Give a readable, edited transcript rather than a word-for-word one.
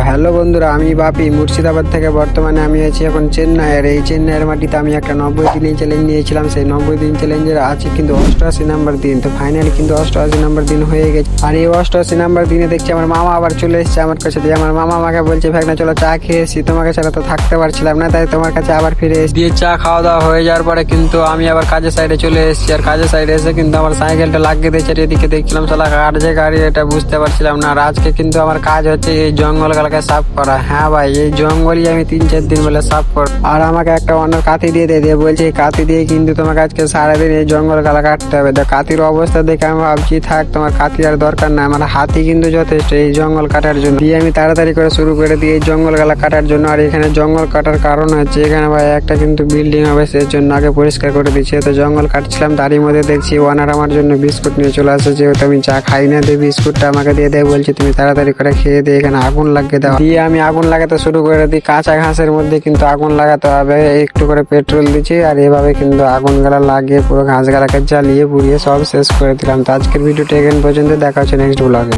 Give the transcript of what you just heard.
Hello বন্ধুরা, আমি বাপি মুর্শিদাবাদ থেকে। বর্তমানে আমি আছি এখন চেন্নাই। আর এই চেন্নাইয়ের মাটিতে আমি একটা 90 দিনের চ্যালেঞ্জ নিয়েছিলাম। সেই 90 দিন চ্যালেঞ্জের আছে কিন্তু 88 নাম্বার দিন। তো ফাইনালি কিন্তু 88 নাম্বার দিন হয়ে গেছে। আর এই 88 নাম্বার দিনে দেখছি আমার মামা আবার চলে এসেছে আমার কাছে। দিয়ে আমার মামা আমাকে বলছে, ভাগনা চলো চা খেয়ে এসছি, তোমাকে ছাড়া তো থাকতে পারছিলাম না, তাই তোমার কাছে আবার ফিরে এসে দিয়ে চা খাওয়া দাওয়া হয়ে যাওয়ার পরে কিন্তু আমি আবার কাজের সাইডে চলে এসেছি। আর কাজের সাইডে এসে কিন্তু আমার সাইকেলটা লাগিয়ে দিয়েছে। আর এদিকে দেখছিলাম সালা কাটছে গাড়ি, এটা বুঝতে পারছিলাম না। আর আজকে কিন্তু আমার কাজ হচ্ছে এই জঙ্গলগুলোকে সাফ করা। হ্যাঁ ভাই, এই জঙ্গলই আমি 3-4 দিন বলে সাফ করব। আর আমাকে একটা অন্য কাঠি দিয়ে বলছে এই কাঠি দিয়ে কিন্তু তোমাকে আজকে সারাদিন এই জঙ্গলগুলো কাটতে হবে। তো কাঠির অবস্থা দেখে আমি ভাবছি থাক, তোমার কাঠি আর দরকার না, আমার হাতি কিন্তু যথেষ্ট এই জঙ্গল কাটার জন্য। দিয়ে আমি তাড়াতাড়ি করে শুরু করে দিই এই জঙ্গলগুলো কাটার জন্য। আর এখানে জঙ্গল কাটার কারণ হচ্ছে এখানে ভাই একটা কিন্তু বিল্ডিং হবে, সেই জন্য আগে পরিষ্কার করে দিচ্ছে। তো জঙ্গল কাটছিলাম, তারই মধ্যে দেখছি ওনার আমার জন্য বিস্কুট নিয়ে চলে আসে। যেহেতু আমি চা খাই না, দিয়ে বিস্কুটটা আমাকে দিয়ে দেয়, বলছে তুমি তাড়াতাড়ি করে খেয়ে দিয়ে এখানে আগুন লাগিয়ে দাও। দিয়ে আমি আগুন লাগাতে শুরু করে দিই। কাঁচা ঘাসের মধ্যে কিন্তু আগুন লাগাতে হবে, একটু করে পেট্রোল দিচ্ছি। আর এভাবে কিন্তু আগুন গালা লাগিয়ে পুরো ঘাস গালাকে জ্বালিয়ে পুড়িয়ে সব শেষ করে দিলাম। তো আজকের ভিডিওটা এখান পর্যন্ত, দেখা হচ্ছে নেক্সট ব্লগে।